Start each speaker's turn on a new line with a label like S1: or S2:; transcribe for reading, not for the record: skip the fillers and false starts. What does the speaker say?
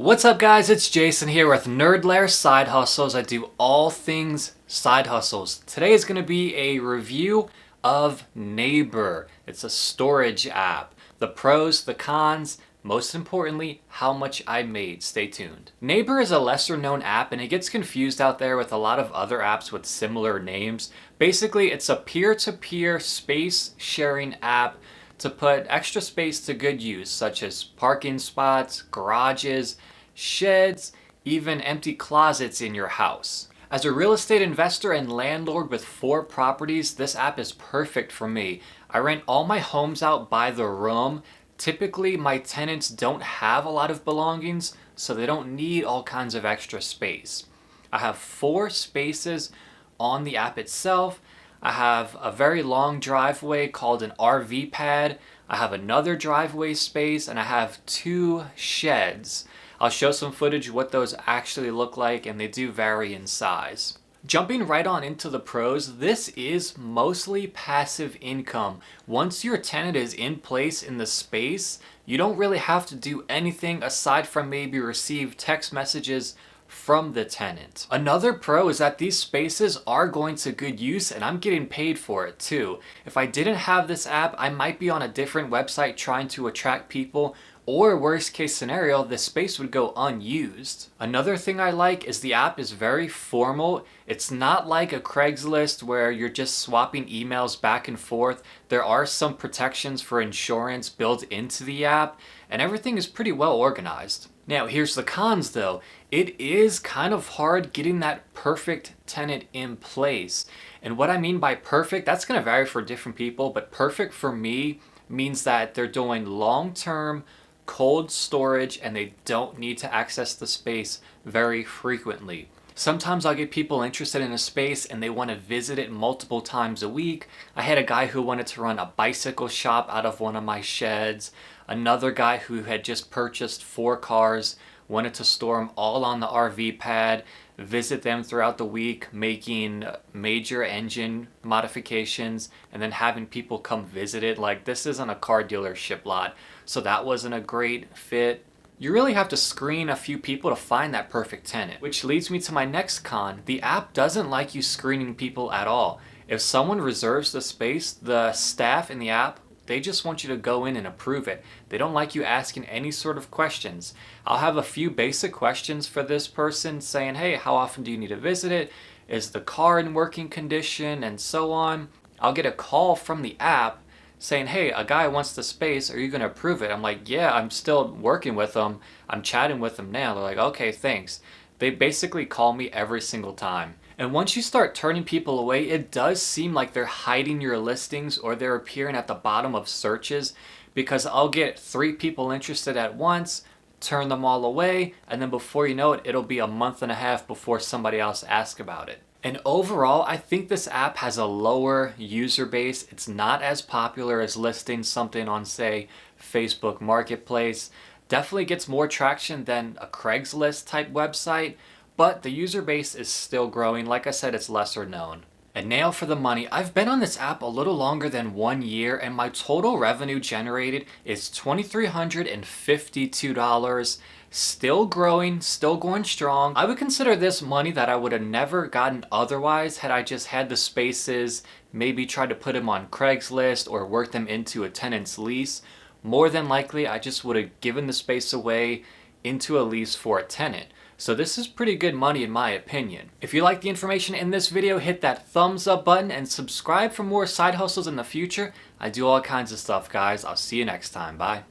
S1: What's up guys, it's Jason here with NerdLair Side Hustles. I do all things side hustles. Today is going to be a review of Neighbor. It's a storage app. The pros, the cons, most importantly, how much I made. Stay tuned. Neighbor is a lesser known app and it gets confused out there with a lot of other apps with similar names. Basically, it's a peer-to-peer space sharing app to put extra space to good use, such as parking spots, garages, sheds, even empty closets in your house. As a real estate investor and landlord with 4 properties, this app is perfect for me. I rent all my homes out by the room. Typically, my tenants don't have a lot of belongings, so they don't need all kinds of extra space. I have 4 spaces on the app itself. I have a very long driveway called an RV pad. I have another driveway space and I have 2 sheds. I'll show some footage of what those actually look like, and they do vary in size. Jumping right on into the pros, this is mostly passive income. Once your tenant is in place in the space, you don't really have to do anything aside from maybe receive text messages from the tenant. Another pro is that these spaces are going to good use and I'm getting paid for it too. If I didn't have this app, I might be on a different website trying to attract people, or worst case scenario, the space would go unused. Another thing I like is the app is very formal. It's not like a Craigslist where you're just swapping emails back and forth. There are some protections for insurance built into the app, and everything is pretty well organized. Now here's the cons though. It is kind of hard getting that perfect tenant in place. And what I mean by perfect, that's going to vary for different people, but perfect for me means that they're doing long-term cold storage and they don't need to access the space very frequently. Sometimes I'll get people interested in a space and they want to visit it multiple times a week. I had a guy who wanted to run a bicycle shop out of one of my sheds. Another guy who had just purchased 4 cars, wanted to store them all on the RV pad, visit them throughout the week, making major engine modifications, and then having people come visit it. Like, this isn't a car dealership lot, so that wasn't a great fit. You really have to screen a few people to find that perfect tenant. Which leads me to my next con. The app doesn't like you screening people at all. If someone reserves the space, the staff in the app, they just want you to go in and approve it. They don't like you asking any sort of questions. I'll have a few basic questions for this person saying, hey, how often do you need to visit it? Is the car in working condition? And so on. I'll get a call from the app saying, hey, a guy wants the space, are you going to approve it? I'm like, yeah, I'm still working with them. I'm chatting with them now. They're like, okay, thanks. They basically call me every single time. And once you start turning people away, it does seem like they're hiding your listings or they're appearing at the bottom of searches, because I'll get 3 people interested at once, turn them all away, and then before you know it, it'll be a month and a half before somebody else asks about it. And overall, I think this app has a lower user base. It's not as popular as listing something on, say, Facebook Marketplace. Definitely gets more traction than a Craigslist type website, but the user base is still growing. Like I said, it's lesser known. And now for the money. I've been on this app a little longer than 1 year and my total revenue generated is $2,352. Still growing, still going strong. I would consider this money that I would have never gotten otherwise had I just had the spaces, maybe tried to put them on Craigslist or work them into a tenant's lease. More than likely, I just would have given the space away into a lease for a tenant. So this is pretty good money in my opinion. If you like the information in this video, hit that thumbs up button and subscribe for more side hustles in the future. I do all kinds of stuff, guys. I'll see you next time. Bye.